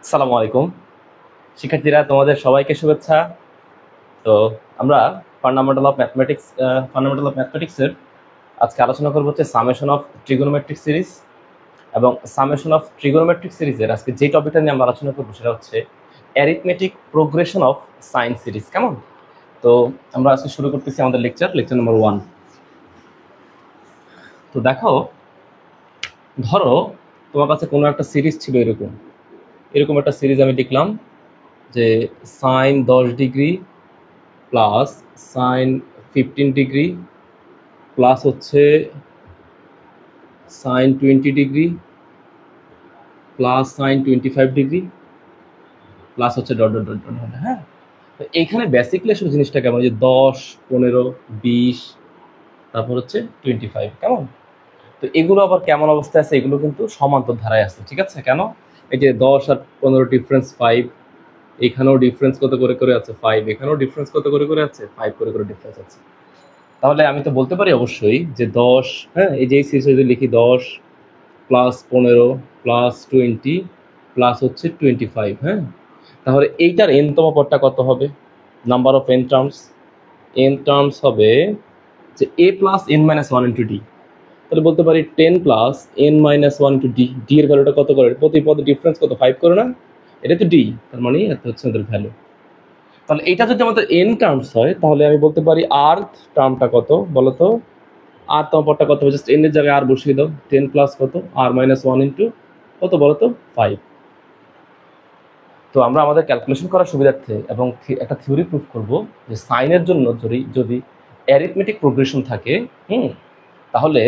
আসসালামু আলাইকুম শিক্ষার্থীরা, তোমাদের সবাইকে শুভেচ্ছা। তো আমরা ফান্ডামেন্টাল অফ ম্যাথমেটিক্সের আজকে আলোচনা করব হচ্ছে সামেশন অফ ট্রিগোনোমেট্রিক সিরিজ। এবং সামেশন অফ ট্রিগোনোমেট্রিক সিরিজের আজকে যে টপিকটা নিয়ে আমরা আলোচনা করবো সেটা হচ্ছে arithmetic progression of sine series. কেমন? তো আমরা আজকে শুরু করতেছি আমাদের লেকচার নম্বর 1। তো দেখো, ধরো তোমার কাছে কোনো একটা সিরিজ ছিল, এরকম একটা সিরিজ আমি লিখলাম যে sine 10 degree plus sine 15 degree plus হচ্ছে sine 20 degree plus sine 25 degree plus হচ্ছে ডট ডট ডট ডট। হ্যাঁ, তো এইখানে বেসিকলি আসলে জিনিসটা কেমন, যে 10, 15, 20, তারপর হচ্ছে 25। কেমন? তো এগুলো আবার কেমন অবস্থায় আছে? এগুলো কিন্তু সমান্তর ধারায় আছে, ঠিক আছে? কেন? এই যে 10 আর 15 ডিফারেন্স 5, এখানেও ডিফারেন্স কত করে করে আছে 5, এখানেও ডিফারেন্স কত করে করে আছে 5 করে করে ডিফারেন্স আছে। তাহলে আমি তো বলতে পারি অবশ্যই যে 10, হ্যাঁ, এই যে এই সিরিজে যদি লিখি 10 প্লাস 15 প্লাস 20 প্লাস হচ্ছে 25, হ্যাঁ, তাহলে এইটার এনতম পদটা কত হবে? নাম্বার অফ এন টার্মস হবে যে A plus N minus one into D. তাহলে বলতে পারি 10 plus N minus one into D. D এর ভ্যালুটা কত করে? প্রতি পদের ডিফারেন্স কত? 5 করে না? এটা তো ডি, তার মানে এত হচ্ছে আমাদের ভ্যালু। তাহলে এটা যদি আমাদের এন টার্মস হয়, তাহলে আমি বলতে পারি আর্থ টার্মটা কত বলতো? আর তম পদটা কত হবে? জাস্ট এন এর জায়গায় আর বসিয়ে দাও। 10 প্লাস কত? আর মাইনাস 1 ইন্টু কত বলতো? 5। তো আমরা আমাদের ক্যালকুলেশন করার সুবিধার্থে এবং একটা থিওরি প্রুফ করব যে সাইনের জন্য যদি অ্যারিথমেটিক প্রোগ্রেশন থাকে, তাহলে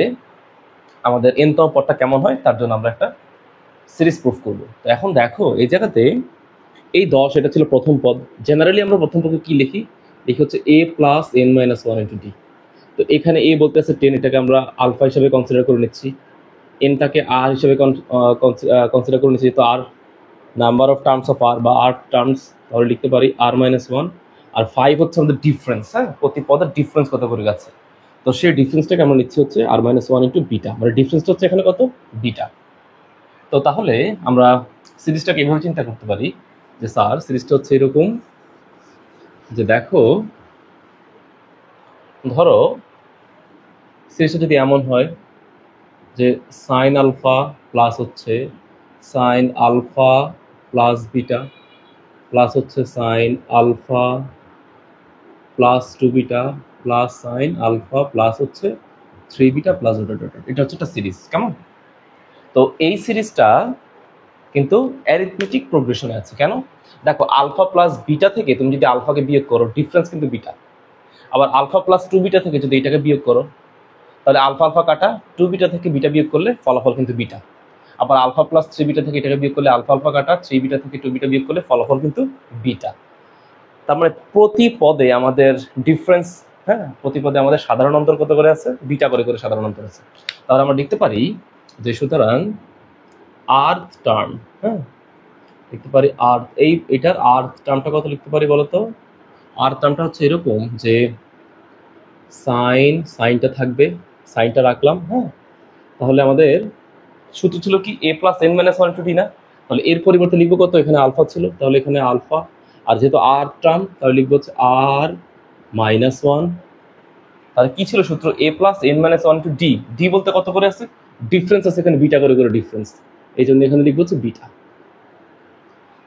আমাদের এনতম পদটা কেমন হয় তার জন্য আমরা একটা সিরিজ প্রুফ করব। তো এখন দেখো, এই জায়গাতে এই 10 এটা ছিল প্রথম পদ। জেনারেলি আমরা প্রথম পদে কি লিখি হচ্ছে A plus N minus one into D. তো এখানে এ বলতে আছে 10, এটাকে আমরা আলফা হিসেবে কনসিডার করে নিচ্ছি। এনটাকে আর হিসেবে কনসিডার করে নিচ্ছি। তো আর নাম্বার অফ টার্মস অফ আর বা আর টার্মস, তাহলে লিখতে পারি আর মাইনাস 1। আর 5 হচ্ছে আমাদের ডিফারেন্স, হ্যাঁ, প্রতি পদের ডিফারেন্স কত করে গেছে। তো সেই ডিফারেন্সটাকে আমরা নিচ্ছি হচ্ছে আর মাইনাস 1 ইন্টু বিটা, মানে ডিফারেন্সটা হচ্ছে এখানে কত? বিটা। তো তাহলে আমরা সিরিজটাকে এভাবে চিন্তা করতে পারি যে স্যার সিরিজটা হচ্ছে এরকম, যে দেখো, ধরো সিরিজটা যদি এমন হয় যে সাইন আলফা প্লাস হচ্ছে sine alpha plus beta plus হচ্ছে sine alpha plus 2 beta plus sine alpha plus হচ্ছে 3 বিটা প্লাস এটা হচ্ছে একটা সিরিজ। কেমন? তো এই সিরিজটা কিন্তু অ্যারিথমেটিক প্রোগ্রেশনে আছে। কেন? দেখো, আলফা প্লাস বিটা থেকে তুমি যদি আলফাকে বিয়োগ করো, ডিফারেন্স কিন্তু বিটা। আবার আলফা প্লাস 2 বিটা থেকে যদি এটাকে বিয়োগ করো, তাহলে আলফা আলফা কাটা, 2 বিটা থেকে বিটা বিয়োগ করলে ফলাফল কিন্তু বিটা। আবার আলফা প্লাস 3 বিটা থেকে এটাকে বিয়োগ করলে আলফা আলফা কাটা, 3 বিটা থেকে 2 বিটা বিয়োগ করলে ফলাফল কিন্তু বিটা। তার মানে প্রতি পদে আমাদের ডিফারেন্স, হ্যাঁ, প্রতি পদে আমাদের সাধারণ অন্তর কত করে আছে? বিটা করে করে সাধারণ অন্তর আছে। তাহলে আমরা লিখতে পারি যে সুতরাং আর্থ টার্ম, হ্যাঁ, লিখতে পারি আর্থ, এটার আর্থ টার্মটা কত লিখতে পারি বলতো? আর্থ টার্মটা হচ্ছে এরকম যে সাইনটা থাকবে, সাইনটা রাখলাম, হ্যাঁ, তাহলে আমাদের সূত্র ছিল কি A plus N minus one to D না? তাহলে এর পরিবর্তে লিখবো কত? এখানে আলফা ছিল, তাহলে এখানে আলফা। আর যেহেতু আর টার্ম, তাহলে লিখবো হচ্ছে আর মাইনাস 1। তাহলে কি ছিল সূত্র? A plus N minus one to D. D বলতে কত করে আছে? ডিফারেন্স আছে এখানে বিটা করে করে ডিফারেন্স, এই জন্য এখানে লিখবো হচ্ছে বিটা।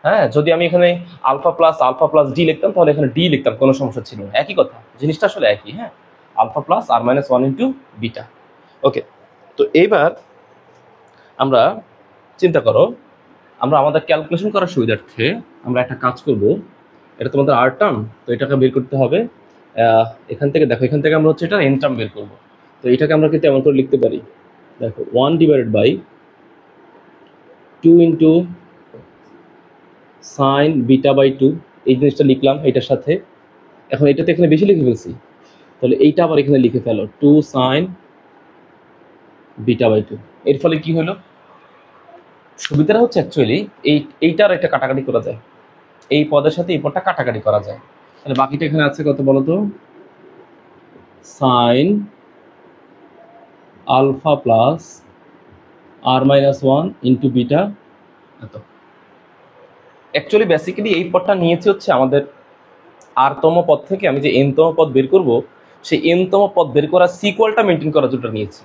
হ্যাঁ, যদি আমি এখানে আলফা প্লাস ডি লিখতাম, তাহলে এখানে ডি লিখতাম, কোনো সমস্যা ছিল না। একই কথা, জিনিসটা আসলে একই। হ্যাঁ, আলফা প্লাস আর মাইনাস 1 ইন্টু বিটা। ওকে, তো এইবার আমরা চিন্তা করো, আমরা আমাদের ক্যালকুলেশন করার সুবিধার্থে আমরা একটা কাজ করব। এটা তোমাদের আর টার্ম, তো এটাকে বের করতে হবে। এখান থেকে দেখো, এখান থেকে আমরা হচ্ছে এটা এন টার্ম বের করব। তো এটাকে আমরা কিন্তু এমন করে লিখতে পারি, দেখো 1/2 ইন্টু সাইন বিটা বাই 2, এই জিনিসটা লিখলাম এটার সাথে। এখন এটাতে এখানে বেশি লিখে ফেলছি, তাহলে এইটা আবার এখানে লিখে ফেলো 2 সাইন বিটা বাই 2। এর ফলে কি হলো? সুবিধাটা হচ্ছে অ্যাকচুয়ালি এইটার একটা কাটাকাটি করা যায়, এই পদের সাথে এই পদটা কাটাকাটি করা যায়। তাহলে বাকিটা এখানে আছে কত বলতো? সাইন আলফা প্লাস আর মাইনাস 1 ইন্টু বিটা, এত। অ্যাকচুয়ালি বেসিক্যালি এই পদটা নিয়েছি হচ্ছে আমাদের আরতম পদ থেকে আমি যে এনতম পদ বের করব সেই এনতম পদ বের করার সিকোয়ালটা মেনটেন করার জন্য নিয়েছি।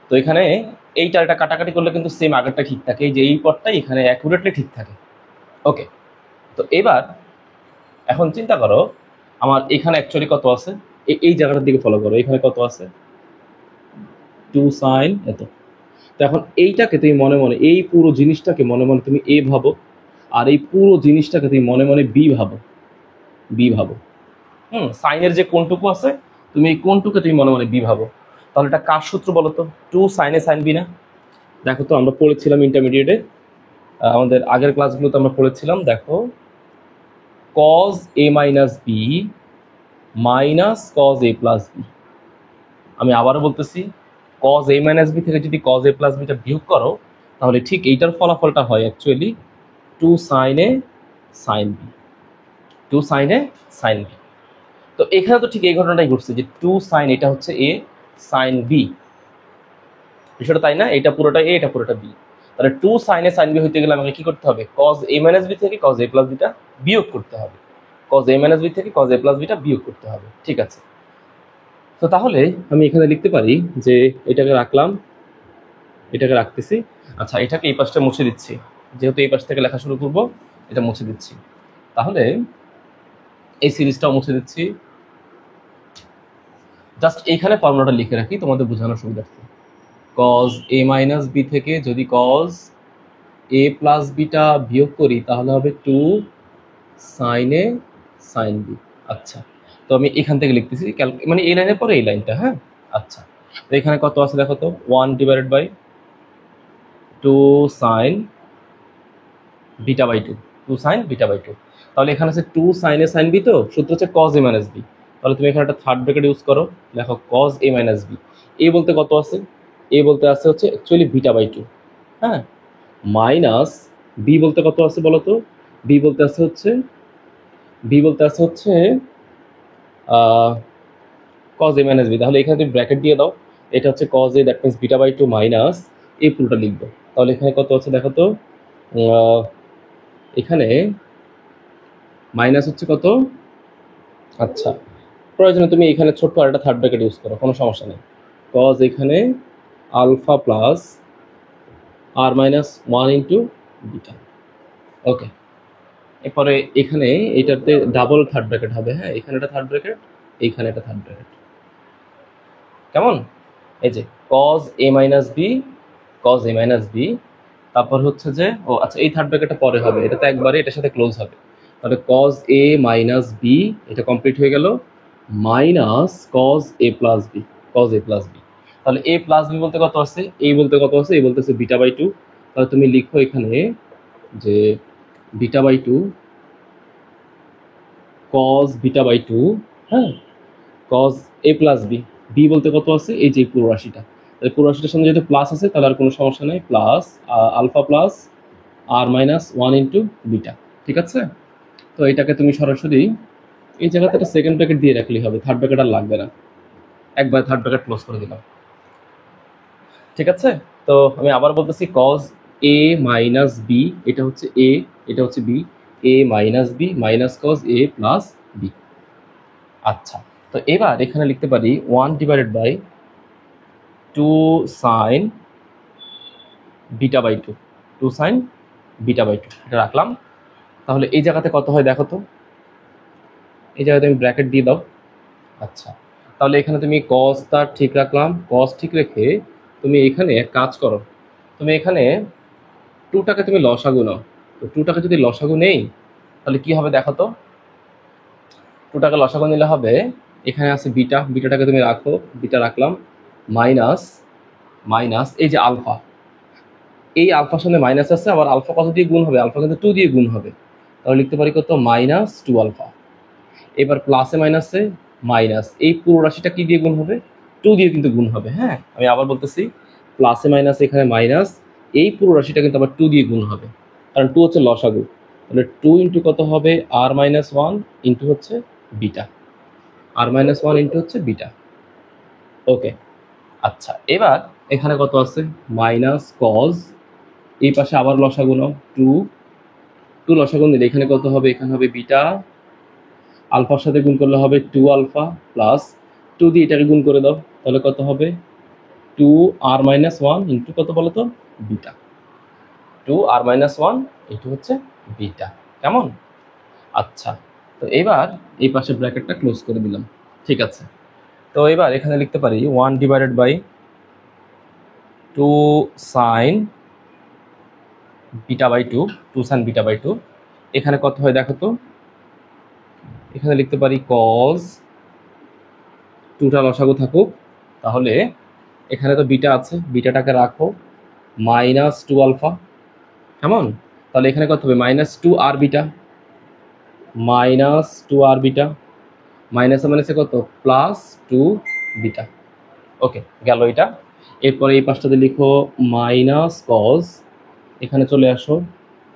তো এখানে এইটা এটা কাটাকাটি করলে কিন্তু সেম আগেরটা ঠিক থাকে, এই যে এই পদটাই এখানে অ্যাকুরেটলি ঠিক থাকে। ওকে, তো এবার এখন চিন্তা করো আমার এখানে অ্যাকচুয়ালি কত আছে, এই জায়গাটার দিকে ফলো করো, এখানে কত আছে 2 sin এত। তো এখন এইটাকে তুমি মনে মনে এই পুরো জিনিসটাকে মনে মনে তুমি এ ভাবো, আর এই পুরো জিনিসটাকে তুমি মনে মনে বি ভাবো, বি ভাবো। সাইনের যে কোনটুকু আছে তুমি এই কোনটুকে তুমি মনে মনে বি ভাবো। তাহলে এটা কার সূত্র বলো তো? 2 sin a sin b না? দেখো তো আমরা পড়েছিলাম ইন্টারমিডিয়েটে, আমাদের আগের ক্লাসগুলোতে আমরা পড়েছিলাম। দেখো cos a minus b minus cos a plus b। আমি আবারও বলতেছি cos a minus b থেকে যদি cos a plus b টা বিয়োগ করো তাহলে ঠিক এইটার ফলাফলটা হয় actually 2 sin a sin b, 2 sin a sin b। তো এখানে তো ঠিক এই ঘটনাটাই ঘটছে যে 2 sin এটা হচ্ছে a sin b, বিষয়টা তাই না? এটা পুরোটা a, এটা পুরোটা b। তাহলে 2 sin a sin b হইতে গেলে আমাকে কি করতে হবে? cos a minus b থেকে cos a plus b টা বিয়োগ করতে হবে, cos a minus b থেকে cos a plus b টা বিয়োগ করতে হবে। ঠিক আছে, তো তাহলে আমি এখানে লিখতে পারি যে এটাকে রাখলাম, এটাকে রাখতেছি। আচ্ছা, এটাকে এই পাশটা মুছে দিচ্ছি, যেহেতু এই পাশ থেকে লেখা শুরু করব এটা মুছে দিচ্ছি। তাহলে এই সিরিজটাও মুছে দিচ্ছি। জাস্ট এইখানে ফর্মুলাটা লিখে রাখি তোমাদের বোঝানোর সুবিধার্থে। cos a minus b থেকে যদি cos a plus b টা বিয়োগ করি তাহলে হবে 2 sin a sin b। আচ্ছা, তো আমি এখান থেকে লিখতেছি মানে এই লাইনের পরে এই লাইনটা। হ্যাঁ, আচ্ছা, তো এখানে কত আছে দেখো তো 1 divided by 2 sin beta by 2, 2 sin beta by 2। তাহলে এখানে আছে 2 sin a sin b, তো সূত্র হচ্ছে cos a minus b। তাহলে তুমি এখানে একটা থার্ড ব্র্যাকেট ইউজ করো, দেখো cos a minus b। a বলতে কত আছে? a বলতে আছে হচ্ছে অ্যাকচুয়ালি বিটা বাই 2। হ্যাঁ, মাইনাস b বলতে কত আছে বলো তো? b বলতে আছে হচ্ছে cos a minus b। তাহলে এখানে তুমি ব্র্যাকেট দিয়ে দাও, এটা হচ্ছে cos a, that means beta by 2 minus এই পুরোটা লিখবো। তাহলে এখানে কত আছে দেখো তো, এখানে মাইনাস হচ্ছে কত? আচ্ছা, প্রয়োজনে তুমি এখানে ছোট্ট আর একটা থার্ড ব্র্যাকেট ইউজ করো, কোনো সমস্যা নেই। cos এখানে আলফা প্লাস আর মাইনাস 1 ইন্টু বিটা। ওকে, এরপরে এখানে এটাতে ডাবল থার্ড ব্র্যাকেট হবে। হ্যাঁ, এখানে একটা থার্ড ব্র্যাকেট, এইখানে একটা থার্ড ব্র্যাকেট। কেমন? এই যে cos a minus b, cos a minus b, তারপর হচ্ছে যে ও আচ্ছা এই থার্ড ব্র্যাকেটটা পরে হবে, এটা তো একবারে এটার সাথে ক্লোজ হবে। তাহলে cos a minus b এটা কমপ্লিট হয়ে গেল, minus cos a plus b, cos a plus b। তাহলে a plus b বলতে কত আছে? a বলতে কত আছে? a বলতেছে বিটা বাই 2। তাহলে তুমি লিখো এখানে যে beta by 2 cos beta by 2, হ্যাঁ, cos a plus b। b বলতে কত আছে? এই যে পুরো রাশিটা। তাহলে পুরো রাশিটার সঙ্গে যেহেতু প্লাস আছে তাহলে আর কোনো সমস্যা নেই, প্লাস আলফা প্লাস আর মাইনাস 1 ইন্টু বিটা। ঠিক আছে, তো এটাকে তুমি সরাসরি এই জায়গাতে একটা সেকেন্ড ব্র্যাকেট দিয়ে রাখলেই হবে, থার্ড ব্র্যাকেট আর লাগবে না, একবার থার্ড ব্র্যাকেট ক্লোজ করে দিলাম। ঠিক আছে, তো আমি আবার বলতেছি cos a মাইনাস b, এটা হচ্ছে a, এটা হচ্ছে b, a minus b minus cos a plus b। আচ্ছা, তো এবার এখানে লিখতে পারি 1 divided by 2 sin beta by 2, 2 sin beta by 2, এটা রাখলাম। তাহলে এই জায়গাতে কত হয় দেখো তো, এই জায়গাতে আমি ব্র্যাকেট দিয়ে দাও। আচ্ছা, তাহলে এখানে তুমি cos টা ঠিক রাখলাম, cos ঠিক রেখে তুমি এখানে এক কাজ করো, তুমি এখানে 2টাকে তুমি লসাগু নাও। তো 2টাকে যদি লসাগু নেই তাহলে কি হবে দেখো তো, 2টাকে লসাগু নিলে হবে এখানে আছে বিটা, বিটাটাকে তুমি রাখো, বিটা রাখলাম, মাইনাস মাইনাস এই যে আলফা, এই আলফার সঙ্গে মাইনাস আছে, আবার আলফা কত দিয়ে গুণ হবে? আলফা কিন্তু 2 দিয়ে গুণ হবে, তাহলে লিখতে পারি কত? Minus 2 alpha. এবার প্লাসে মাইনাসে মাইনাস, এই পুরো রাশিটা কি দিয়ে গুণ হবে? 2 দিয়ে কিন্তু গুণ হবে। হ্যাঁ, আমি আবার বলতেছি প্লাসে মাইনাসে এখানে মাইনাস, এই পুরো রাশিটা কিন্তু আবার 2 দিয়ে গুণ হবে, কারণ 2 হচ্ছে লসাগু। তাহলে 2 ইন্টু কত হবে? আর মাইনাস 1 ইন্টু হচ্ছে বিটা, আর মাইনাস 1 ইন্টু হচ্ছে বিটা। ওকে, আচ্ছা, এবার এখানে কত আছে? মাইনাস কজ, এই পাশে আবার লসাগু নাও 2 টু লসাগু নিলে এখানে কত হবে, এখানে হবে বিটা, আলফার সাথে গুণ করলে হবে 2 আলফা প্লাস 2 দিয়ে এটাকে গুণ করে দাও, তাহলে কত হবে 2r-1 ইন্টু কত বলো তো, বিটা। 2r-1 ইন্টু হচ্ছে বিটা। কেমন? আচ্ছা, তো এবার এই পাশে ব্র্যাকেটটা ক্লোজ করে দিলাম। ঠিক আছে, তো এবার এখানে লিখতে পারি 1 divided by 2 sine beta by 2 sine beta by 2। এখানে কত হয় দেখো তো, এখানে লিখতে পারি কজ, 2টা লসাগু থাকুক, তাহলে এখানে তো বিটা আছে, বিটাটাকে রাখো, -2 আলফা। কেমন? তাহলে এখানে কত হবে, -2r বিটা, -2r বিটা, মাইনাসে মাইনাসে কত, +2 বিটা। ওকে, গেল এটা। এরপরে এই পাশটাতে লিখো মাইনাস কজ, এখানে চলে আসো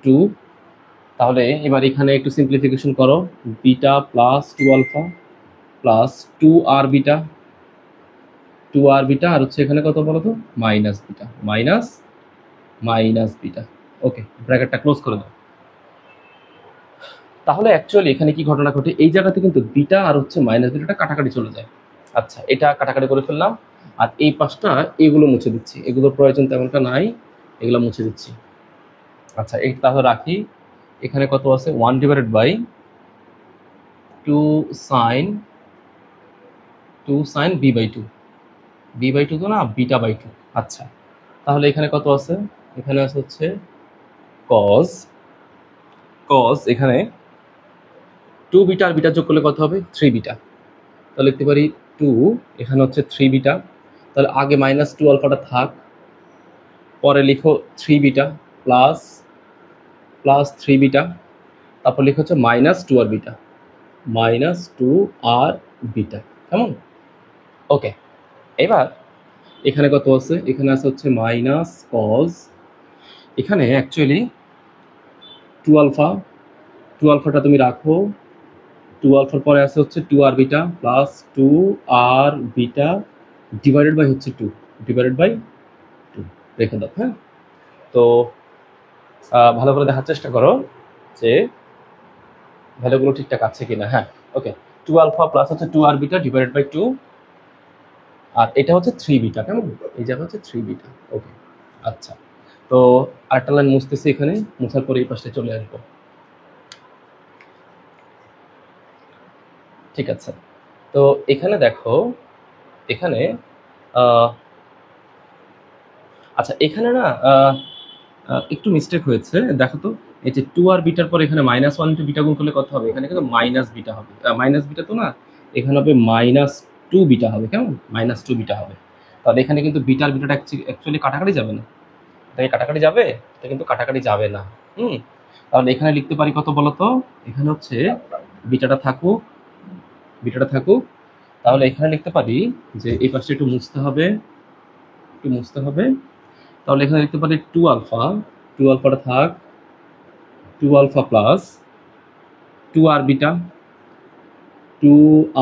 2। তাহলে এবার এখানে একটু সিম্পলিফিকেশন করো, beta plus 2 alpha plus 2r beta, 2r beta, আর হচ্ছে এখানে কত বলো তো, minus beta, minus beta. Okay, ব্র্যাকেটটা ক্লোজ করে দাও। তাহলে অ্যাকচুয়ালি এখানে কি ঘটনা ঘটে, এই জায়গাতে কিন্তু বিটা আর হচ্ছে মাইনাস বিটাটা কাটাকাটি চলে যায়। আচ্ছা, এটা কাটাকাটি করে ফেললাম, আর এই পাশটা এগুলো মুছে দিচ্ছি, এগুলোর প্রয়োজন তেমনটা নাই, এগুলো মুছে দিচ্ছি। আচ্ছা, এই তাহলে রাখি, এখানে কত আছে 1 divided by 2 sine B by 2, B by 2 তো না, বিটা বাই 2। আচ্ছা, তাহলে এখানে কত আছে, এখানে আছে হচ্ছে কজ, এখানে 2 বিটা আর বিটা যোগ করলে কত হবে, 3 বিটা। তাহলে লিখতে পারি 2, এখানে হচ্ছে 3 বিটা, তাহলে আগে -2 আলফাটা থাক, পরে লিখো 3 বিটা প্লাস 3 বিটা, তারপর লিখো হচ্ছে -2 আর বিটা, -2 আর বিটা। কেমন? ওকে, এবার এখানে কত আছে, এখানে আছে হচ্ছে মাইনাস কজ, এখানে অ্যাকচুয়ালি 2 আলফাটা তুমি রাখো, 2 আলফার পরে আছে হচ্ছে 2 R beta plus 2 R beta divided by হচ্ছে 2 রেখে দাও। হ্যাঁ, তো ভালো করে দেখার চেষ্টা করো যে ভ্যালুগুলো ঠিকঠাক আছে কিনা। হ্যাঁ, ওকে, 2 আলফা প্লাস হচ্ছে 2 আর বিটা ডিভাইডেড বাই 2, আর এটা হচ্ছে 3 বিটা। কেমন? এই জায়গা হচ্ছে 3 বিটা। ওকে, আচ্ছা, তো আরেকটা লাইন মুছতেছি, এখানে মুছার পরে এই পাশে চলে আসবো। ঠিক আছে, তো এখানে দেখো, এখানে আচ্ছা, এখানে না একটু মিস্টেক হয়েছে, দেখো তো, এই যে 2 আর বিটার পর এখানে -1 ইন্টু বিটা গুণ করলে কত হবে, এখানে কিন্তু মাইনাস বিটা হবে, মাইনাস বিটা তো না, এখানে হবে -2 বিটা হবে। কেমন? -2 বিটা হবে। তাহলে এখানে কিন্তু বিটা আর বিটাটা অ্যাকচুয়ালি কাটাকাটি যাবে না, তাই কাটাকাটি যাবে, এটা কিন্তু কাটাকাটি যাবে না। তাহলে এখানে লিখতে পারি কত বলো তো, এখানে হচ্ছে বিটাটা থাকুক, তাহলে এখানে লিখতে পারি যে এই পাশে একটু মুছতে হবে, তাহলে এখানে লিখতে পারি 2 আলফাটা থাক, 2 আলফা প্লাস 2 আর বিটা,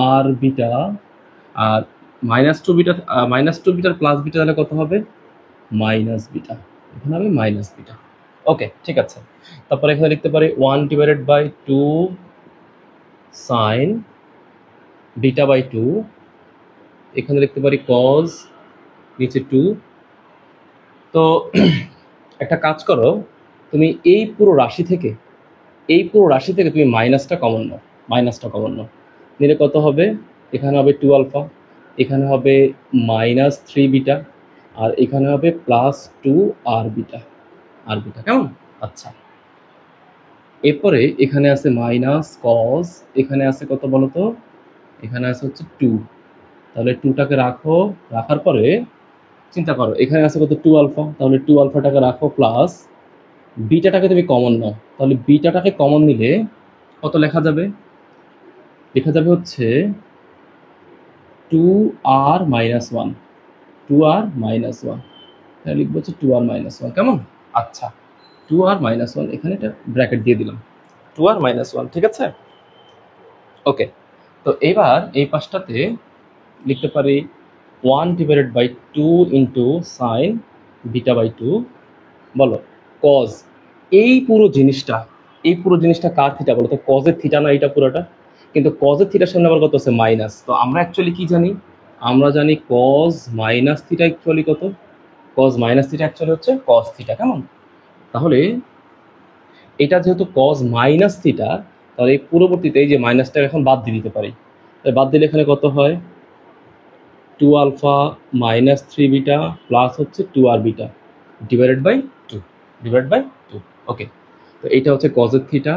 আর -2 বিটার প্লাস বিটা, তাহলে কত হবে, মাইনাস বিটা, এখানে হবে মাইনাস বিটা। ওকে, ঠিক আছে, তারপরে এখানে লিখতে পারি 1 divided by 2 sine beta by 2, এখানে লিখতে পারি কজ, নিচে 2। তো একটা কাজ করো, তুমি এই পুরো রাশি থেকে তুমি মাইনাসটা কমন নাও, নিলে কত হবে, এখানে হবে 2 আলফা, এখানে হবে -3 বিটা, আর এখানে হবে +2 আর বিটা, কেমন? আচ্ছা, এরপরে এখানে আছে মাইনাস কজ, এখানে আছে কত বলো তো, এখানে আছে হচ্ছে 2, তাহলে 2টাকে রাখো, রাখার পরে চিন্তা করো, এখানে আছে কত 2 আলফা, তাহলে 2 আলফাটাকে রাখো প্লাস বিটাটাকে তুমি কমন নাও, তাহলে বিটাটাকে কমন নিলে কত লেখা যাবে, হচ্ছে 2r-1, তাহলে লিখবো হচ্ছে 2r-1। কেমন? আচ্ছা, 2r-1, এখানে একটা ব্র্যাকেট দিয়ে দিলাম, 2r-1। ঠিক আছে, ওকে, তো এবার এই পাশটাতে লিখতে পারি 1 divided by 2 into sine beta by 2, বলো কজ, এই পুরো জিনিসটা এই পুরো জিনিসটা কার থিটা বলো তো? কজের থিটা না এটা পুরোটা? কিন্তু কজের থিটার সামনে আবার কত আছে? মাইনাস। তো আমরা অ্যাকচুয়ালি কি জানি? আমরা জানি কজ মাইনাস থিটা অ্যাকচুয়ালি কত? কজ মাইনাস থিটা অ্যাকচুয়ালি হচ্ছে কজ থিটা। কেমন? তাহলে এটা যেহেতু কজ মাইনাস থিটা, তাহলে এই পূর্ববর্তীতে এই যে মাইনাসটা এখন বাদ দিয়ে দিতে পারি। বাদ দিলে এখানে কত হয়? 2 আলফা মাইনাস 3 বিটা প্লাস হচ্ছে 2 R beta divided by 2 okay. তো এইটা হচ্ছে কজের থিটা।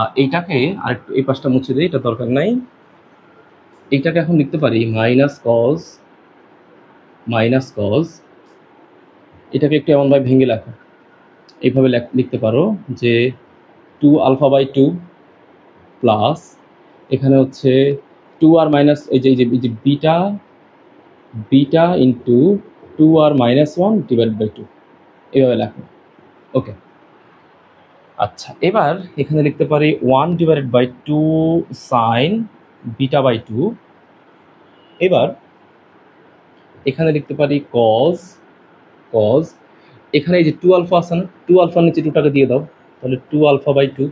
আর এইটাকে আরেকটু এই পাশটা মুছে দিই, এটা দরকার নাই। এইটাকে এখন লিখতে পারি মাইনাস কজ। এটাকে একটু এমনভাবে ভেঙে লেখো, এইভাবে লিখতে পারো যে 2 আলফা বাই 2 প্লাস এখানে হচ্ছে 2 আর মাইনাস এই যে বিটা ইন্টু 2 আর মাইনাস 1 ডিভাইড বাই 2, এইভাবে লেখো। ওকে, আচ্ছা এবার এখানে লিখতে পারি 1 divided by 2 sine beta by 2। এবার এখানে লিখতে পারি কজ এখানে এই যে 2 আলফা আছে না, 2 আলফার নিচে 2টাকে দিয়ে দাও, তাহলে 2 আলফা বাই 2।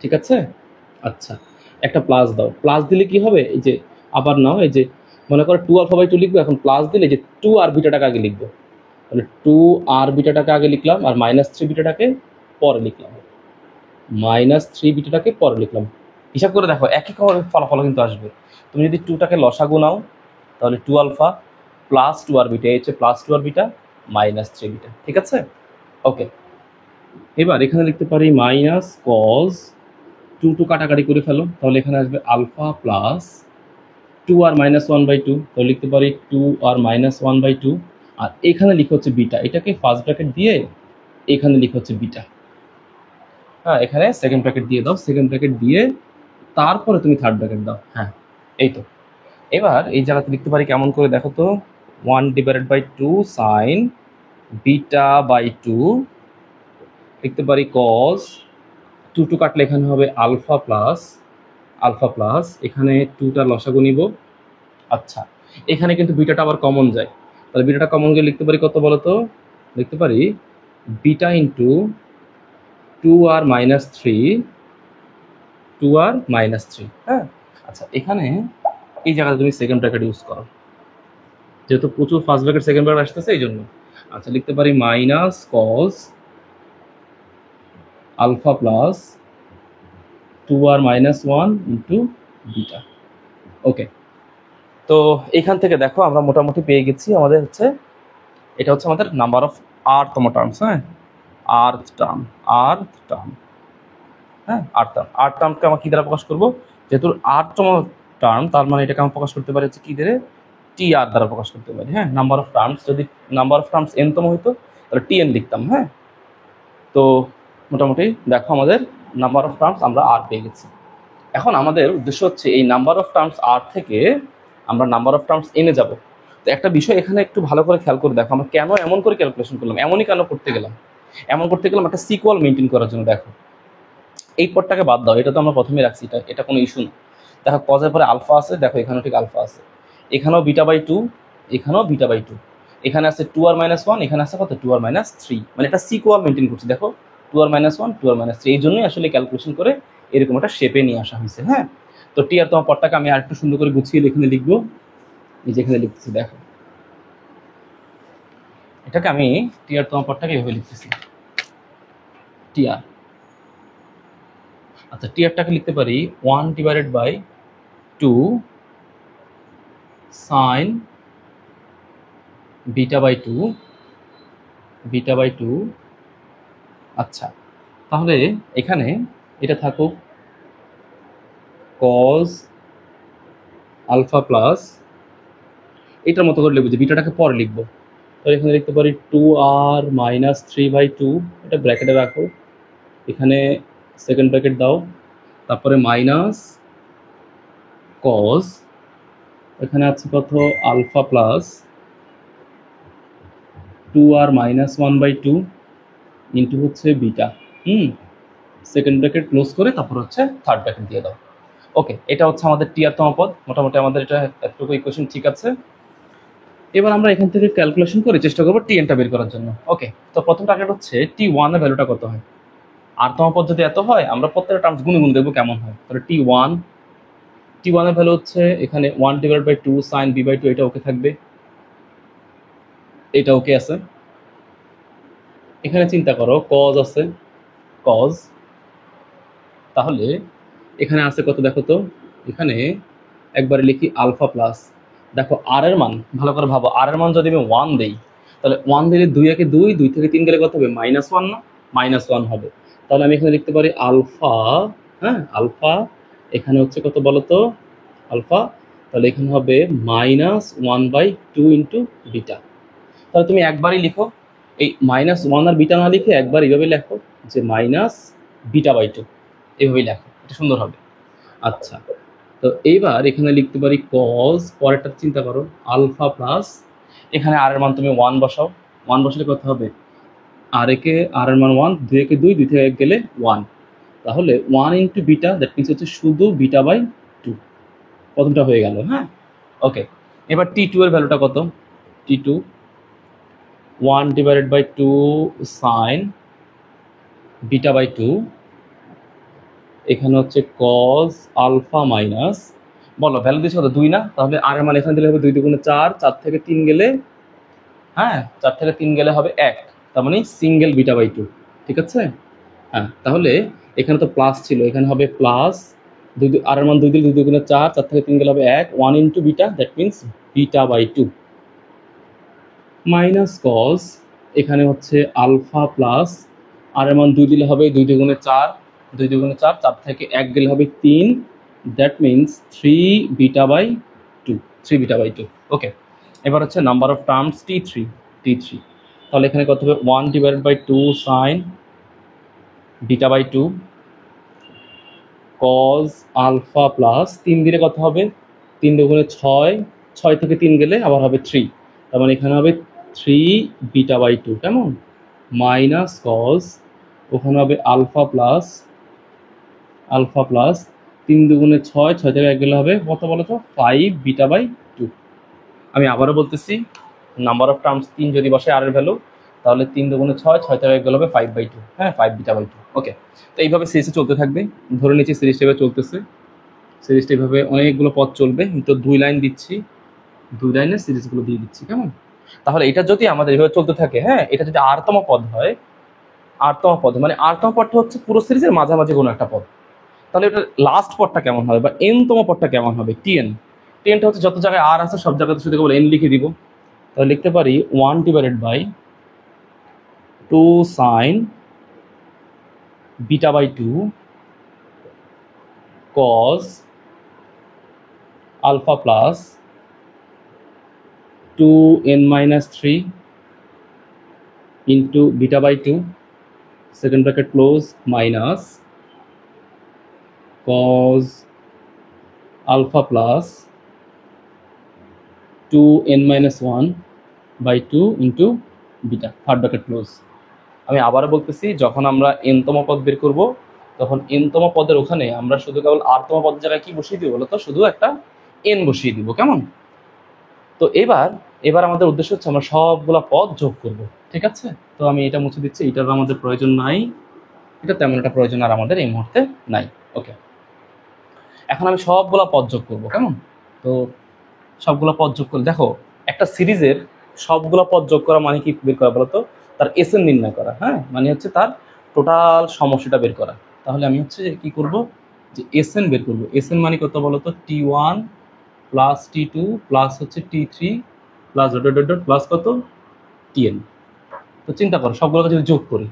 ঠিক আছে? আচ্ছা, একটা প্লাস দাও। প্লাস দিলে কি হবে? এই যে আবার নাও, এই যে মনে করো 2 আলফা বাই 2 লিখবো, এখন প্লাস দিলে যে 2 আর বিটাটাকে আগে লিখবো, তাহলে 2 আর বিটাটাকে আগে লিখলাম আর মাইনাস 3 বিটাটাকে পরে লিখলাম, হিসাব করে দেখো একই ফলাফল কিন্তু আসবে। তুমি যদি 2টাকে লসাগু নাও তাহলে 2 আলফা প্লাস 2 আর বিটা, এই হচ্ছে plus 2 R beta minus 3 beta. ঠিক আছে? ওকে, এবার এখানে লিখতে পারি মাইনাস কজ 2 কাটাকাটি করে ফেলো, তাহলে এখানে আসবে আলফা প্লাস 2 আর মাইনাস 1 বাই 2, তাহলে লিখতে পারি 2 আর মাইনাস 1 বাই 2। আর এখানে লিখে হচ্ছে বিটা, এটাকে ফার্স্ট ব্র্যাকেট দিয়ে এখানে লিখে হচ্ছে বিটা। হ্যাঁ, এখানে সেকেন্ড ব্র্যাকেট দিয়ে দাও, সেকেন্ড ব্র্যাকেট দিয়ে তারপরে তুমি থার্ড ব্র্যাকেট দাও। হ্যাঁ, এই তো। এবার এই জায়গাতে লিখতে পারি কেমন করে দেখো তো, 1 divided by 2 sine beta by 2, লিখতে পারি কজ 2 কাটলে এখানে হবে আলফা প্লাস এখানে 2টা লসাগু নিব। আচ্ছা, এখানে কিন্তু বিটাটা আবার কমন যায়, তাহলে বিটাটা কমন গিয়ে লিখতে পারি কত বলো তো? লিখতে পারি বিটা ইন্টু 2 আর মাইনাস 3। হ্যাঁ, আচ্ছা এখানে এই জায়গাতে তুমি সেকেন্ড ব্র্যাকেট ইউজ করো, যেহেতু প্রচুর ফার্স্ট ব্র্যাকেট সেকেন্ড ব্র্যাকেট আসতেছে এই জন্য। আচ্ছা, লিখতে পারি মাইনাস কজ আলফা প্লাস 2 আর মাইনাস 1 ইন্টু বিটা। ওকে, তো এখান থেকে দেখো আমরা মোটামুটি পেয়ে গেছি আমাদের হচ্ছে, এটা হচ্ছে আমাদের নাম্বার অফ আরতম টার্মস। হ্যাঁ, আর্থ টার্ম হ্যাঁ, আর্থ টার্মকে আমরা কি দ্বারা প্রকাশ করবো? যেহেতু আরতম টার্ম, তার মানে এটাকে আমরা প্রকাশ করতে পারি হচ্ছে কি দিয়ে? টি আর দ্বারা প্রকাশ করতে পারি। হ্যাঁ, নাম্বার অফ টার্মস, যদি নাম্বার অফ টার্মস এনতম হইতো তাহলে টি এন লিখতাম। হ্যাঁ, তো মোটামুটি দেখো আমাদের নাম্বার অফ টার্মস আমরা আর পেয়ে গেছি। এখন আমাদের উদ্দেশ্য হচ্ছে এই নাম্বার অফ টার্মস আর থেকে আমরা নাম্বার অফ টার্মস এনে যাব। তো একটা বিষয় এখানে একটু ভালো করে খেয়াল করে দেখো, আমরা কেন এমন করে ক্যালকুলেশন করলাম, এমনই কেন করতে গেলাম? এমন করতে গেলাম একটা সিকোয়াল মেনটেন করার জন্য। দেখো এই পদটাকে বাদ দাও, এটা তো আমরা প্রথমে রাখছি, এটা কোনো ইস্যু না। দেখো কজের পরে আলফা আছে, দেখো এখানেও ঠিক আলফা আছে, এখানেও বিটা বাই 2, এখানেও বিটা বাই 2, এখানে আছে 2 আর মাইনাস 1, এখানে আছে কত? 2 আর মাইনাস 3, মানে এটা সিকোয়াল মেনটেন করছি। দেখো 2 আর মাইনাস 1, 2 আর মাইনাস 3, এই জন্যই আসলে ক্যালকুলেশন করে এরকম একটা শেপে নিয়ে আসা হয়েছে। হ্যাঁ, তো টি আর তোমার পদটাকে আমি আরেকটু সুন্দর করে গুছিয়ে এখানে লিখবো, এই যে এখানে লিখতেছি দেখো, এটাকে আমি টি আর তোমার পদটাকে এভাবে লিখতেছি টি আর। আচ্ছা, টি আরটাকে লিখতে পারি 1 divided by 2 sine beta by 2। আচ্ছা, তাহলে এখানে এটা থাকুক কজ আলফা প্লাস, এটার মতো করে লিখবো, যে বিটাটাকে পরে লিখবো, তাহলে এখানে লিখতে পারি 2 আর মাইনাস 3/2, এটা ব্র্যাকেটে রাখো, এখানে সেকেন্ড ব্র্যাকেট দাও, তারপরে মাইনাস কজ, এখানে আছে কত? আলফা প্লাস 2 আর মাইনাস 1/2 ইন্টু হচ্ছে বিটা। সেকেন্ড ব্র্যাকেট ক্লোজ করে তারপর হচ্ছে থার্ড ব্র্যাকেট দিয়ে দাও। ওকে, এটা হচ্ছে আমাদের টি আর তম পদ। মোটামুটি আমাদের এটা এতটুকু ইকুয়েশন ঠিক আছে। এবার আমরা এখান থেকে ক্যালকুলেশন করে চেষ্টা করবো টি এনটা বের করার জন্য। ওকে, তো প্রথম টার্গেট হচ্ছে টি ওয়ানের ভ্যালুটা কত হয়? আরতম পদ যদি এত হয় আমরা প্রত্যেকটা টার্মস গুণে গুণে দেখবো কেমন হয়। তাহলে টি ওয়ান এর ভ্যালু হচ্ছে এখানে 1/2 sin b/2, এটা ওকে থাকবে, এটা ওকে আছে। এখানে চিন্তা করো cos আছে, cos, তাহলে এখানে আছে কত দেখো তো, এখানে একবারে লিখি আলফা প্লাস, দেখো আর এর মান ভালো করে ভাবো, আর এর মান যদি আমি 1 দেই তাহলে 1 দিলে 2 একে 2, 2 থেকে 3 গেলে কত হবে -1 না, -1 হবে। তাহলে আমি এখানে লিখতে পারি আলফা, হ্যাঁ আলফা, এখানে হচ্ছে কত বলো তো আলফা, তাহলে এখানে হবে -1/2 ইন্টু বিটা। তাহলে তুমি একবারই লিখো, এই -1 আর বিটা না লিখে একবার এইভাবে লেখো যে -β/2, এইভাবেই লেখো, এটা সুন্দর হবে। আচ্ছা, তো এইবার এখানে লিখতে পারি cos, পরেরটা চিন্তা করো আলফা প্লাস, এখানে আর এর মান তুমি 1 বসাও, 1 বসালে কত হবে, আর এর মান 1, 2 একে 2, 2 থেকে 1 গেলে 1, তাহলে 1 ইন্টু বিটা, দ্যাট মিনস হচ্ছে শুধু β/2, প্রথমটা হয়ে গেল। হ্যাঁ ওকে, এবার T2 এর ভ্যালুটা কত, T2 1/2 sin β/2, এখানে হচ্ছে cos আলফা মাইনাস, বলো ভ্যালু দিচ্ছে কত 2 না, তাহলে আর এর মান এখানে দিলে হবে 2 দুগুণে 4, 4 থেকে 3 গেলে, হ্যাঁ 4 থেকে 3 গেলে হবে 1, তার মানে সিঙ্গেল β/2, ঠিক আছে। হ্যাঁ তাহলে এখানে তো প্লাস ছিল, এখানে হবে প্লাস 2, আর এর মান 2 দিলে 2 দুগুণে 4, 4 থেকে 3 গেলে হবে 1, 1 into beta, that means β/2 minus cos, এখানে হচ্ছে আলফা প্লাস, আর এর মান 2 দিলে হবে 2 দুগুণে 4, 2 দুগুণে 4, 4 থেকে 1 গেলে হবে 3, দ্যাট মিনস 3β/2। ওকে, এবার হচ্ছে নাম্বার অফ টার্মস T3, তাহলে এখানে কত হবে 1/2 sin β/2 cos আলফা প্লাস, 3 দিলে কত হবে 3 দুগুণে 6, 6 থেকে 3 গেলে আবার হবে 3, তার মানে এখানে হবে 3β/2, কেমন মাইনাস cos, ওখানে হবে আলফা প্লাস 3 দুগুণে 6, 6 থেকে 1 গেলে হবে কত বলো তো 5β/2। আমি আবারও বলতেছি, নাম্বার অফ টার্মস 3 যদি বসে আর এর ভ্যালু, তাহলে 3 দুগুণে 6, 6 থেকে 1 গেলে হবে 5/2, হ্যাঁ 5β/2। ওকে, তো এইভাবে সিরিজটা চলতে থাকবে, ধরে নিচ্ছি সিরিজটা এভাবে চলতেছে, সিরিজটা এইভাবে অনেকগুলো পদ চলবে, তো 2 লাইন দিচ্ছি, 2 লাইনের সিরিজগুলো দিয়ে দিচ্ছি, কেমন। তাহলে এটা যদি আমাদের এভাবে চলতে থাকে, হ্যাঁ এটা যদি আরতম পদ হয়, আরতম পদ মানে আরতম পদটা হচ্ছে পুরো সিরিজের মাঝামাঝি কোনো একটা পদ, তাহলে এটা লাস্ট পদটা কেমন হবে বা এনতম পদটা কেমন হবে, টেনটা হচ্ছে যত জায়গায় আর আছে সব জায়গাতে শুধু কেবল এন লিখে দিব, তাহলে লিখতে পারি 1/2 sin β/2 cos alpha plus 2n-3 into β/2, second bracket close, minus cos alpha plus 2n-1/2 into beta, third bracket close. আমি আবারও বলতেছি, যখন আমরা এনতম পদ বের করব তখন এনতম পদের ওখানে আমরা শুধু কেবল আরতম পদের জায়গায় কি বসিয়ে দিব বলতো, শুধু একটা এন বসিয়ে দিব, কেমন। তো এবার আমাদের উদ্দেশ্য হচ্ছে আমরা সবগুলা পদ যোগ করব, ঠিক আছে। তো আমি এটা মুছে দিচ্ছি, এটার আমাদের প্রয়োজন নাই, এটা তেমন একটা প্রয়োজন আর আমাদের এই মুহূর্তে নাই। ওকে, এখন আমি সবগুলা পদ যোগ করব, কেমন। তো সবগুলো পদ যোগ করে দেখো, একটা সিরিজের সবগুলো পদ যোগ করা মানে কি বের করা বলতো, তার এসএন নির্ণয় করা, হ্যাঁ মানে হচ্ছে তার টোটাল সমষ্টিটা বের করা। তাহলে আমি হচ্ছে কি করব, যে এসএন বের করব। এসএন মানে কত বলতো, T1 প্লাস T2 প্লাস হচ্ছে T3 প্লাস ডট প্লাস কত Tn। তো চিন্তা করো সবগুলোকে যদি যোগ করি,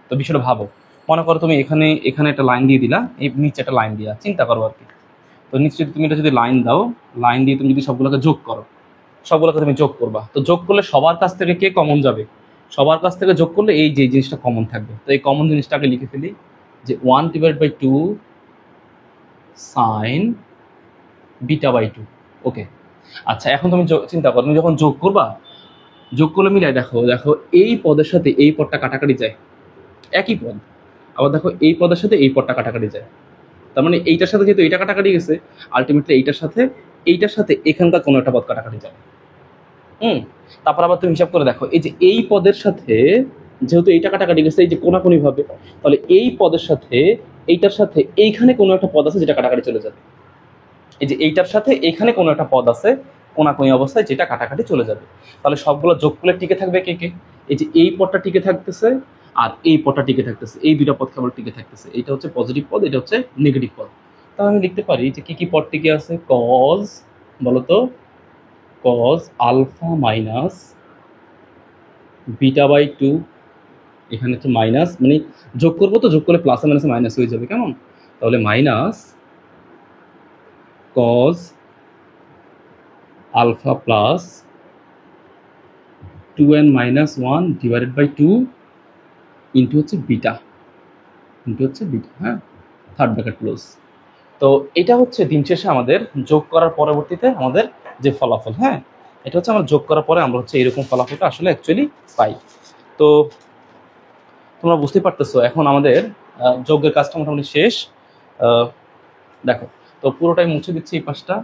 তো বিষয়টা ভাবো, মনে করো তুমি এখানে একটা লাইন দিয়ে দিলা, এই নিচে একটা লাইন দিয়া, চিন্তা করো আর কি। তো নিশ্চয়ই তুমি এটা যদি লাইন দাও, লাইন দিয়ে তুমি যদি সবগুলোকে যোগ করো, সবগুলোকে তুমি যোগ করবা, তো যোগ করলে সবার কাছ থেকে কে কমন যাবে, সবার কাছ থেকে যোগ করলে এই যে জিনিসটা কমন থাকবে। তো এই কমন জিনিসটাকে লিখে ফেলি যে 1/2 sin β/2। ওকে, আচ্ছা এখন তুমি চিন্তা করো, তুমি যখন যোগ করবা, যোগ করলে মিলাই দেখো এই পদের সাথে এই পদটা কাটাকাটি যায়, একই পদ। আবার দেখো এই পদের সাথে এই পদটা কাটাকাটি যায়, তার মানে এইটার সাথে যেহেতু এইটা কাটাকাটি গেছে, আলটিমেটলি এইটার সাথে এখানকার কোনো একটা পদ কাটাকাটি যাবে। তারপর আবার তুমি হিসাব করে দেখো, এই যে এই পদের সাথে যেহেতু এইটা কাটাকাটি গেছে এই যে কোনাকুনি ভাবে, তাহলে এই পদের সাথে এইটার সাথে এইখানে কোনো একটা পদ আছে যেটা কাটাকাটি চলে যাবে। এই যে এইটার সাথে এইখানে কোনো একটা পদ আছে কোনাকুনি অবস্থায় যেটা কাটাকাটি চলে যাবে। তাহলে সবগুলো যোগ করলে টিকে থাকবে কে কে? এই যে এই পদটা টিকে থাকতেছে আর এই পদটা টিকে থাকতেছে, এই দুইটা পদ কেবল টিকে থাকতেছে। এটা হচ্ছে পজিটিভ পদ, এটা হচ্ছে নেগেটিভ পদ। তাহলে আমি লিখতে পারি যে কি কি পদ টিকে আছে। কজ, বলতো, cos alpha minus beta by 2, এখানে হচ্ছে মাইনাস, মানে যোগ করবো তো, যোগ করলে প্লাসে মাইনাসে মাইনাস হয়ে যাবে, কেমন? তাহলে minus cos alpha plus 2n minus 1 divided by 2 into হচ্ছে বিটা, হ্যাঁ, থার্ড ব্র্যাকেট ক্লোজ। তো এটা হচ্ছে দিন শেষে আমাদের যোগ করার পরবর্তীতে আমাদের যে ফলাফল, হ্যাঁ, এটা হচ্ছে আমরা যোগ করার পরে আমরা হচ্ছে এরকম ফলাফলটা আসলে অ্যাকচুয়ালি পাই। তো তোমরা বুঝতে পারতেছো এখন আমাদের যোগের কাজটা মোটামুটি শেষ। দেখো, তো পুরোটাই মুছে দিচ্ছি, এই পাশটা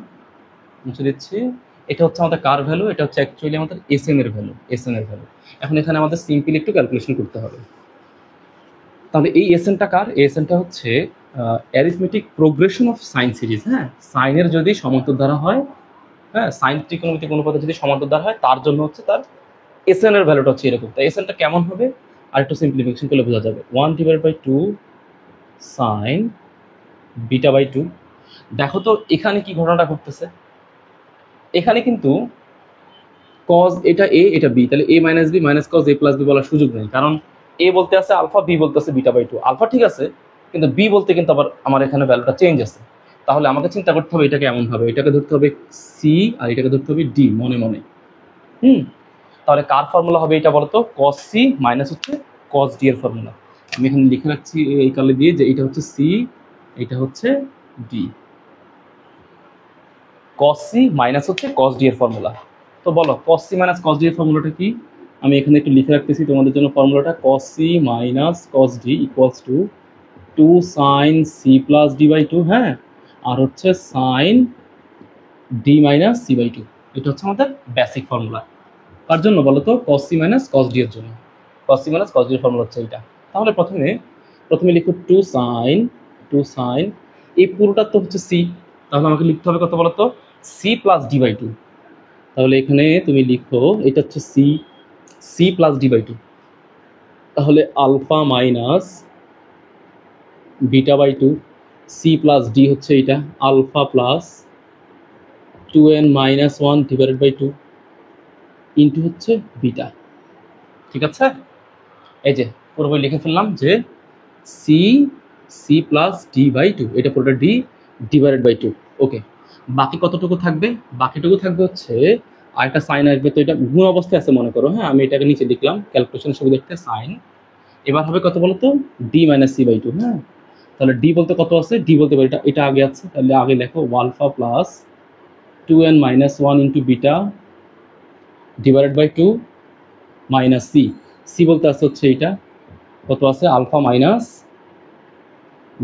মুছে দিচ্ছি। এটা হচ্ছে আমাদের কার ভ্যালু, এটা হচ্ছে অ্যাকচুয়ালি আমাদের এসএন এর ভ্যালু, এখন এখানে আমাদের সিম্পলি একটু ক্যালকুলেশন করতে হবে। তাহলে এই এসএনটা কার? এই এসএনটা হচ্ছে arithmetic progression of sine series, হ্যাঁ, সাইনের যদি সমান্তরধারা হয়, হ্যাঁ, সাইন ত্রিকোণমিতিক অনুপাতে যদি সমান্তরধারা হয় তার জন্য হচ্ছে তার এসএন এর ভ্যালুটা হচ্ছে এরকম। তাই এসএনটা কেমন হবে আর একটু সিম্পলিফিকেশন করলে বোঝা যাবে। 1 divide by 2 sine beta by 2। দেখো তো এখানে কি ঘটনাটা ঘটতেছে, এখানে কিন্তু কজ এটা এ এটা বি, তাহলে A minus B minus cos A plus B বলার সুযোগ নেই, কারণ এ বলতে আছে আলফা, বি বলতে আছে বিটা বাই 2। আলফা ঠিক আছে, কিন্তু বি বলতে কিন্তু আবার আমার এখানে ভ্যালুটা চেঞ্জ আছে। তাহলে আমাকে চিন্তা করতে হবে এটাকে এমন হবে, এটাকে ধরতে হবে সি আর এটাকে ধরতে হবে ডি মনে মনে। তাহলে কার ফর্মুলা হবে এটা বলতো? কজ সি মাইনাস হচ্ছে কজ ডি এর ফর্মুলা। আমি এখানে লিখে রাখছি এই কালে দিয়ে যে এটা হচ্ছে সি, এটা হচ্ছে ডি। কজ সি মাইনাস হচ্ছে কজ ডি এর ফর্মুলা। তো বলো cos C minus cos D এর ফর্মুলাটা কি? আমি এখানে একটু লিখে রাখতেছি তোমাদের জন্য ফর্মুলাটা। Cos C minus cos D equals to 2 sine C plus D by 2, হ্যাঁ, আর হচ্ছে sine D minus C by 2। এটা হচ্ছে আমাদের বেসিক ফর্মুলা। তার জন্য বলো তো? Cos C minus cos D এর জন্য। Cos C minus cos D এর ফর্মুলা হচ্ছে এটা। তাহলে প্রথমে লিখো 2 সাইন, এই পুরোটা তো হচ্ছে সি, তাহলে আমাকে লিখতে হবে কত বলো তো? C plus D by 2। তাহলে এখানে তুমি লিখো এটা হচ্ছে সি প্লাস ডি বাই 2। তাহলে alpha minus beta by 2, C plus D হচ্ছে এটা alpha plus 2n minus 1 divided by 2 into হচ্ছে বিটা। ঠিক আছে, এই যে পুরোপুরি লিখে ফেললাম যে সি প্লাস ডি বাই 2, এটা পুরোটা ডি ডিভাইডেড বাই 2। ওকে, বাকি কতটুকু থাকবে? বাকিটুকু থাকবে হচ্ছে আরেকটা সাইন আসবে, তো এটা গুণ অবস্থায় আছে মনে করো, হ্যাঁ, আমি এটাকে নিচে লিখলাম ক্যালকুলেশন সুবিধার্থে সাইন। এবার হবে কত বলো তো? ডি মাইনাস সি বাই 2, হ্যাঁ, তাহলে ডি বলতে কত আছে? ডি বলতে পারি এটা আগে আছে, তাহলে আগে লেখো alpha plus 2n minus 1 into beta divided by 2 minus C বলতে আছে হচ্ছে এটা কত আছে? আলফা মাইনাস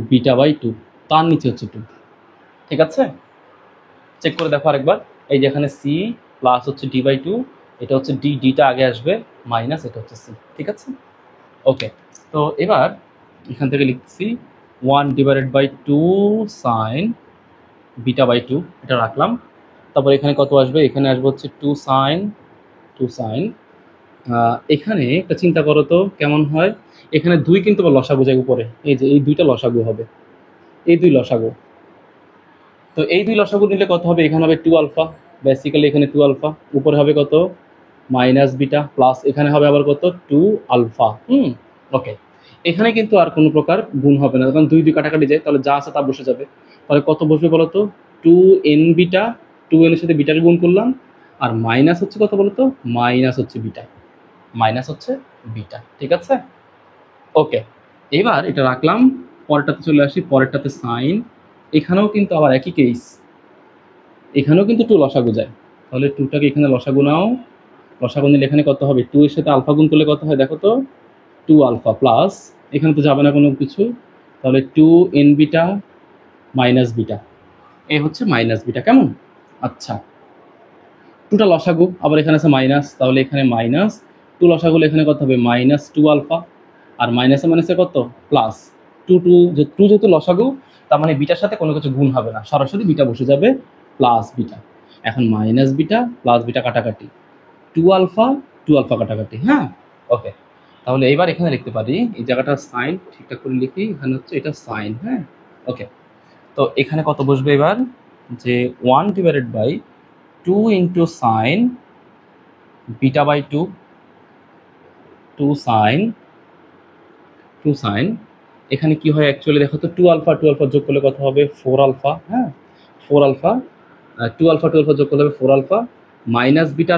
বিটা বাই 2, তার নিচে হচ্ছে 2। ঠিক আছে, চেক করে দেখো আরেকবার। এই যে এখানে সি প্লাস হচ্ছে ডি বাই 2, এটা হচ্ছে ডিটা আগে আসবে, মাইনাস এটা হচ্ছে সি। ঠিক আছে, ওকে। তো এবার এখান থেকে লিখছি 1 divided by 2 sine beta by 2, এটা রাখলাম। তারপর এখানে কত আসবে? এখানে আসবে হচ্ছে 2 সাইন। এখানে একটা চিন্তা করো তো কেমন হয়, এখানে 2 কিন্তু লসাগু যায় উপরে, এই যে এই 2টা লসাগু হবে, এই 2 লসাগু। তো এই 2 লসাগু নিলে কত হবে? এখানে হবে 2 আলফা, বেসিক্যালি এখানে 2 আলফা, উপরে হবে কত? মাইনাস বিটা, প্লাস এখানে হবে আবার কত? 2 আলফা। ওকে, এখানে কিন্তু আর কোনো প্রকার গুণ হবে না, কারণ 2 কাটাকাটি যায়, তাহলে যা আছে তা বসে যাবে। তাহলে কত বসবে বলো তো? 2n বিটা, 2n এর সাথে বিটাকে গুণ করলাম, আর মাইনাস হচ্ছে কত বলো তো? মাইনাস হচ্ছে বিটা। ঠিক আছে, ওকে। এবার এটা রাখলাম, পরেরটাতে চলে আসি। পরেরটাতে সাইন, এখানেও কিন্তু আবার একই কেস, এখানেও কিন্তু 2 লসাগু যায়, তাহলে 2টাকে এখানে লসাগু নাও। লসাগু নিলে এখানে কত হবে? 2 এর সাথে আলফা গুণ করলে কত হয় দেখো তো? 2 আলফা প্লাস, এখানে তো যাবে না কোনো কিছু, তাহলে 2n বিটা মাইনাস বিটা, এই হচ্ছে মাইনাস বিটা। কেমন? আচ্ছা, 2টা লসাগু, আবার এখানে আছে মাইনাস, তাহলে এখানে মাইনাস টু লসাগুলো এখানে কত হবে -2 আলফা, আর মাইনাসে মাইনাসে কত প্লাস টু, টু যেহেতু লসাগু তার মানে বিটার সাথে কোনো কিছু গুণ হবে না, সরাসরি বিটা বসে যাবে প্লাস বিটা। এখন মাইনাস বিটা প্লাস বিটা কাটাকাটি, টু আলফা কাটাকাটি। হ্যাঁ, ওকে। তাহলে এইবার এখানে লিখতে পারি, এই জায়গাটা সাইন ঠিকঠাক করে লিখি, এখানে হচ্ছে এটা সাইন। হ্যাঁ, ওকে। তো এখানে কত বসবে এবার, যে 1/2 into sine beta by two, two sine এখানে কি হয় অ্যাকচুয়ালি দেখো তো, টু আলফা যোগ করলে কত হবে 4 আলফা। হ্যাঁ, 4 আলফা, টু আলফা যোগ করলে হবে 4 আলফা, মাইনাস বিটা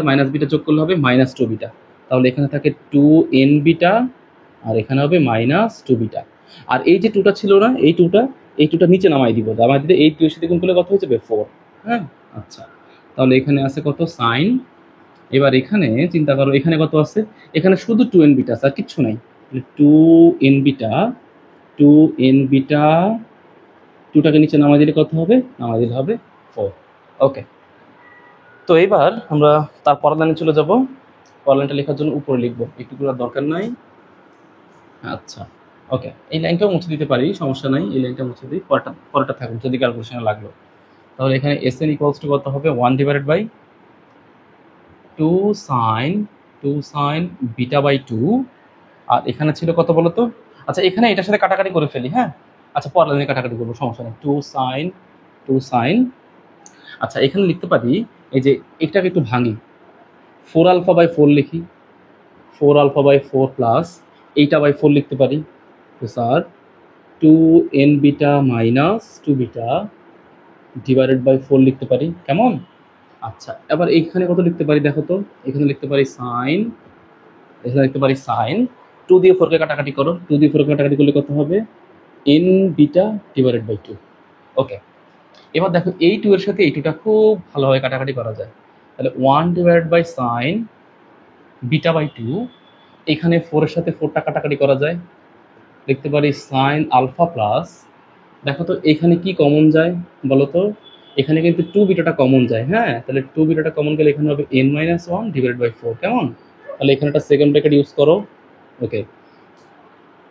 যোগ করলে হবে -2 বিটা। তাহলে এখানে থাকে 2n বিটা, আর এখানে হবে -2 বিটা। আর এই যে টুটা ছিল না, এই টুটা নিচে নামাই দিব, নামাই দিলে এই 2 এর সাথে গুণ করলে কত হয়ে যাবে 4। হ্যাঁ, আচ্ছা। তাহলে এখানে আছে কত সাইন। এবার এখানে চিন্তা করো, এখানে কত আছে, এখানে শুধু 2n বিটা আছে আর কিচ্ছু নাই। 2n বিটা, টুটাকে নিচে নামাই দিলে কত হবে, নামাই দিলে হবে 4। ওকে। তো এবার আমরা তার পরের লাইনে চলে যাব। পরের লাইনটা লেখার জন্য উপরে লিখবো, একটু করার দরকার নাই। আচ্ছা, ওকে। এই লাইনটাও মুছে দিতে পারি, সমস্যা নাই, এই লাইনটা মুছে দিই, পরেরটা থাকুক যদি ক্যালকুলেশনে লাগলো। তাহলে এখানে Sn ইকুয়ালস টু কত হবে 1/2 সাইন বিটা বাই 2। আর এখানে ছিল কত বলো তো, আচ্ছা এখানে এটার সাথে কাটাকাটি করে ফেলি। হ্যাঁ, আচ্ছা পরের লাইনে কাটাকাটি করবো, সমস্যা নেই। 2 সাইন। আচ্ছা এখানে লিখতে পারি, এই যে এটাকে একটু ভাঙি, 4 আলফা বাই 4 লিখি, 4 আলফা বাই 4 প্লাস এইটা বাই 4 লিখতে পারি। তো sir 2n beta -2 beta divided by 4 লিখতে পারি, কেমন? আচ্ছা, এবার এইখানে কত লিখতে পারি দেখো তো, এখানে লিখতে পারি সাইন, এখানে লিখতে পারি সাইন, 2 দিয়ে 4 কে কাটাকাটি করো, 2 দিয়ে 4 কে কাটাকাটি করলে কত হবে n বিটা ডিভাইডেড বাই 2। ওকে। এবার দেখো এই 2 এর সাথে এই 2টা খুব ভালোভাবে কাটাকাটি করা যায়, তাহলে 1/, সাইন বিটা বাই 2। এখানে 4 এর সাথে 4টা কাটাকাটি করা যায়, লিখতে পারি সাইন আলফা প্লাস, দেখো তো এখানে কি কমন যায় বলো তো, এখানে কিন্তু 2 বিটাটা কমন যায়। হ্যাঁ, তাহলে 2 বিটাটা কমন গেলে এখানে হবে n-1 ডিভাইডেড বাই 4, কেমন? তাহলে এখানে একটা সেকেন্ড ব্র্যাকেট ইউজ করো। ওকে।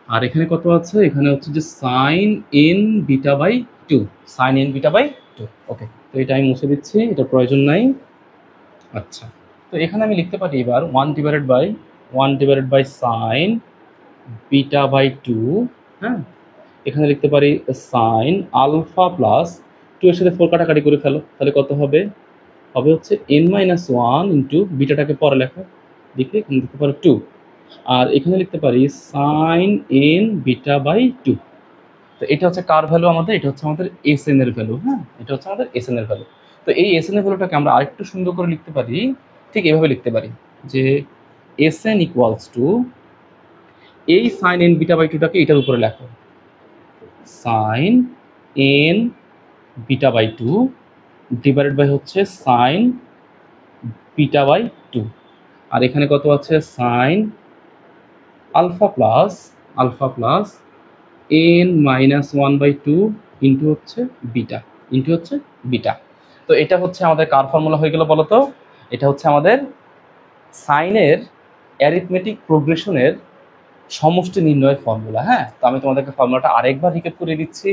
আর এখানে কত আছে, এখানে হচ্ছে যে sine n beta by 2, sine n beta by 2। Okay, তো এটা আমি মুছে দিচ্ছি, এটা প্রয়োজন নাই। আচ্ছা, তো এখানে আমি লিখতে পারি এবার 1/, সাইন বিটা বাই 2। হ্যাঁ, এখানে লিখতে পারি সাইন আলফা প্লাস 2 এর সাথে 4 কাটাকাটি করে ফেলো, তাহলে কত হবে, হবে হচ্ছে n-1 ইন্টু বিটাটাকে পরে লেখো, দেখে এখানে লিখতে পারো 2। আর এখানে লিখতে পারি সাইন n বিটা বাই 2। তো এটা হচ্ছে কার ভ্যালু আমাদের, এটা হচ্ছে আমাদের Sn এর ভ্যালু। হ্যাঁ, এটা হচ্ছে আমাদের Sn এর ভ্যালু। তো এই Sn এর ভ্যালুটাকে আমরা আরেকটু সুন্দর করে লিখতে পারি, ঠিক এভাবে লিখতে পারি যে Sn ইকুয়ালস টু, এই সাইন n বিটা বাই 2টাকে এটার উপরে লেখো, sine n beta by 2 divided by হচ্ছে সাইন বিটা বাই 2। আর এখানে কত আছে sine alpha plus n-1/2 into হচ্ছে বিটা। তো এটা হচ্ছে আমাদের কার ফর্মুলা হয়ে গেল বলো তো, এটা হচ্ছে আমাদের সাইনের অ্যারিথমেটিক প্রোগ্রেশনের সমষ্টি নির্ণয়ের ফর্মুলা। হ্যাঁ, তো আমি তোমাদেরকে ফর্মুলাটা আরেকবার রিক্যাপ করে দিচ্ছি।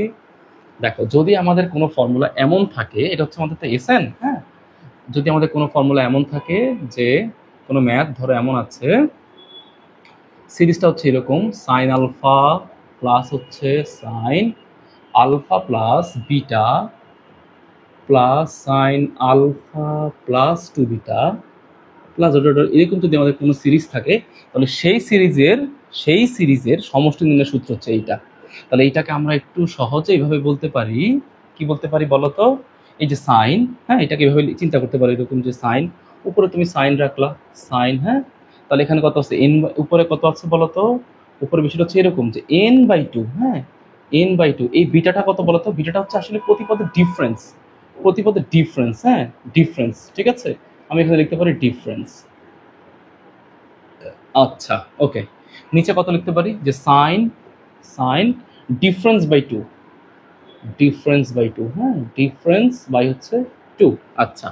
দেখো, যদি আমাদের কোনো ফর্মুলা এমন থাকে, এটা হচ্ছে আমাদের তো Sn। হ্যাঁ, যদি আমাদের কোনো ফর্মুলা এমন থাকে যে কোনো ম্যাথ ধরো এমন আছে, সিরিজটা হচ্ছে এরকম, সাইন আলফা প্লাস হচ্ছে sine alpha plus beta plus sine alpha plus 2 beta plus এরকম যদি আমাদের কোনো সিরিজ থাকে, তাহলে সেই সিরিজের সমষ্টি নির্ণয় সূত্র হচ্ছে এইটা। তাহলে এইটাকে আমরা একটু সহজে এইভাবে বলতে পারি, কি বলতে পারি বলো তো, এই যে সাইন, হ্যাঁ এটাকে এভাবে চিন্তা করতে পারি এরকম, যে সাইন, উপরে তুমি সাইন রাখলা, সাইন, হ্যাঁ, তাহলে এখানে কত আছে n, উপরে কত আছে বলো তো, উপরে বিষয়টা হচ্ছে এরকম যে n/2। হ্যাঁ, n/2, এই বিটাটা কত বলো তো, বিটাটা হচ্ছে আসলে প্রতিপদের ডিফারেন্স। হ্যাঁ, ডিফারেন্স, ঠিক আছে, আমি এখানে লিখতে পারি ডিফারেন্স। আচ্ছা, ওকে। নিচে কত লিখতে পারি, যে সাইন ডিফারেন্স বাই 2, হ্যাঁ, ডিফারেন্স বাই হচ্ছে 2। আচ্ছা,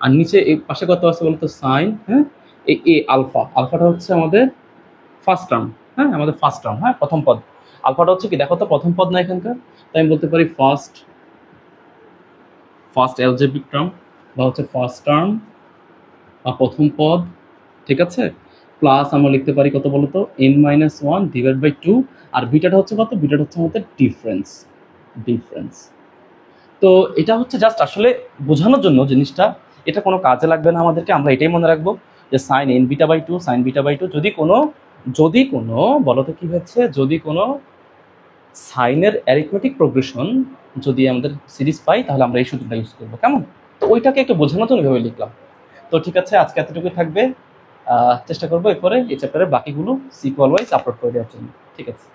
আর নিচে এই পাশে কত আছে বলতো সাইন, হ্যাঁ, এই এ আলফা, আলফাটা হচ্ছে আমাদের ফার্স্ট টার্ম, হ্যাঁ আমাদের ফার্স্ট টার্ম, হ্যাঁ প্রথম পদ। আলফাটা হচ্ছে কি দেখো তো প্রথম পদ না এখানকার, তাই আমি বলতে পারি ফার্স্ট অ্যালজেব্রিক টার্ম বা হচ্ছে ফার্স্ট টার্ম বা প্রথম পদ, ঠিক আছে। প্লাস আমরা লিখতে পারি কত বলতো n-1 ডিভাইড বাই 2, আর বিটাটা হচ্ছে কত, বিটাটা হচ্ছে আমাদের ডিফারেন্স। তো এটা হচ্ছে জাস্ট আসলে বোঝানোর জন্য জিনিসটা, এটা কোনো কাজে লাগবে না আমাদেরকে, আমরা এটাই মনে রাখবো যে sine n beta by 2, sine beta by 2, যদি কোনো বলো তো কি হচ্ছে, যদি কোনো সাইনের অ্যারিথমেটিক প্রোগ্রেশন যদি আমাদের সিরিজ পাই তাহলে আমরা এই সূত্রটা ইউজ করবো, কেমন। তো ওইটাকে একটু বোঝানোর জন্য এভাবে লিখলাম। তো ঠিক আছে, আজকে এতটুকুই থাকবে। চেষ্টা করবো এরপরে এই চ্যাপ্টারের বাকিগুলো সিকুয়াল ওয়াইজ আপলোড করে দেওয়ার জন্য, ঠিক আছে।